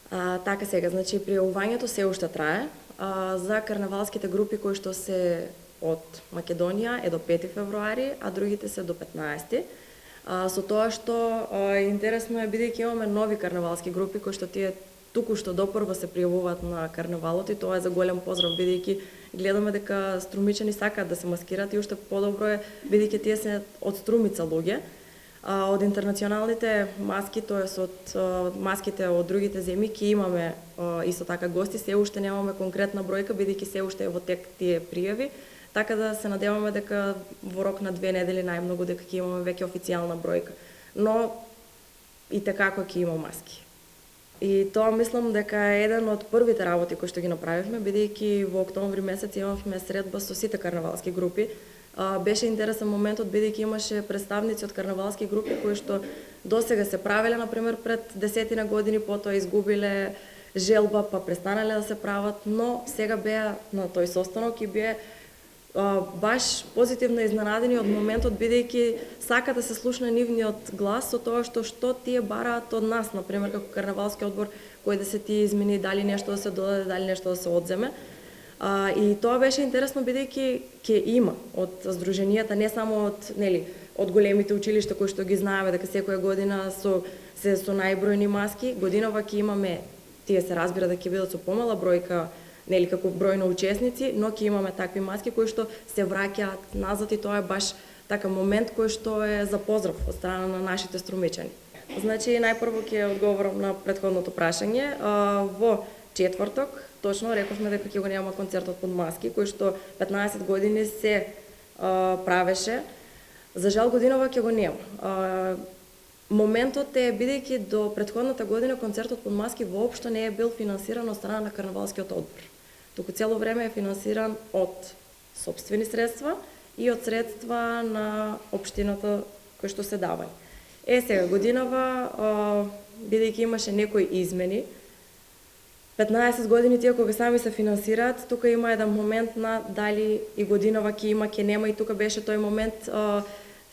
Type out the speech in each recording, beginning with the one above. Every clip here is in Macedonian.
Така сега, значи пријавувањето се уште трае. За карнавалските групи кои што се од Македонија е до 5 февруари, а другите се до 15. Со тоа што интересно е бидејќи имаме нови карнавалски групи кои што тие туку што допрва се пријавуваат на карнавалот, и тоа е за голем поздрав бидејќи гледаме дека струмичани сакаат да се маскираат, и уште подобро е бидејќи тие се од Струмица луѓе. Од интернационалните маски, тоест од маските од другите земји, ќе имаме исто така гости, се уште немаме конкретна бројка бидејќи се уште е во тек тие пријави, така да се надеваме дека во рок на 2 недели најмногу дека ќе имаме веќе официјална бројка. Но и tekako ќе има маски. И тоа мислам дека е еден од првите работи кои што ги направивме, бидејќи во октомври месец имавме средба со сите карнавалски групи. Беше интересен моментот бидејќи имаше представници од карнавалски групи кои што досега се правеле, например, пред 10 години, потоа изгубиле желба, па престанале да се прават, но сега беа на тој состанок и беа баш позитивно изненадени од моментот бидејќи сака да се слушне нивниот глас со тоа што тие бараат од нас, например, како карнавалски одбор, кој да се тие измени, дали нешто да се додаде, дали нешто да се одземе. И тоа беше интересно бидејќи ќе има од здруженијата, не само од големите училишта кои што ги знаеме дека секоја година со најбројни маски, годинава ќе имаме, тие се разбира дека ќе бидат со помала бројка, како број на учесници, но ќе имаме такви маски кои што се враќаат назад, и тоа е баш така момент кој што е за поздрав од страна на нашите струмичани. Значи, најпрво ќе одговорам на претходното прашање. Во четврток, точно рековме дека ќе го немаме концертот под маски, кој што 15 години се правеше. За жал годинава ќе го нема. Моментот е бидејќи до претходната година концертот под маски воопшто не е бил финансиран од страна на карнавалскиот одбор. Туку цело време е финансиран од сопствени средства и од средства на општината кои што се давај. Сега годинава, бидејќи имаше некои измени, 15 години тие кога сами се финансираат, тука има еден момент на дали и годинава ќе има, ќе нема, и тука беше тој момент,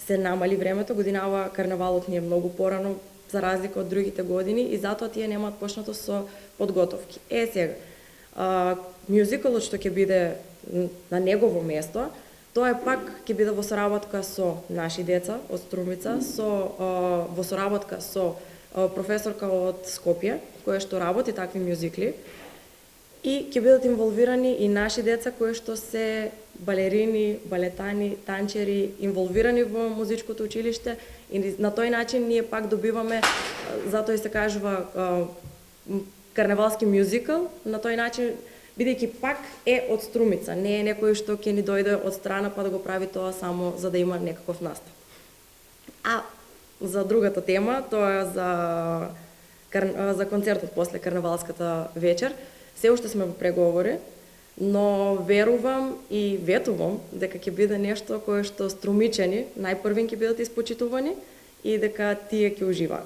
се намали времето, годинава карнавалот ни е многу порано за разлика од другите години, и затоа тие немаат почнато со подготовки. Сега, мюзикалот што ќе биде на негово место, тоа е пак ќе биде во соработка со наши деца од Струмица, во соработка со професорка од Скопје, која што работи такви мюзикли, и ќе бидат инволвирани и наши деца кои што се балерини, балетани, танчери, инволвирани во музичкото училиште, и на тој начин ние пак добиваме, затоа и се кажува карнавалски мюзикал, на тој начин, бидејќи пак е од Струмица, не е некој што ќе ни дојде од страна па да го прави тоа само за да има некаков настав. За другата тема, тоа за концертот после карнавалската вечер, се уште сме во преговори, но верувам и ветувам дека ќе биде нешто кое што струмичани најпрвин ќе бидат испочитувани и дека тие ќе уживаат.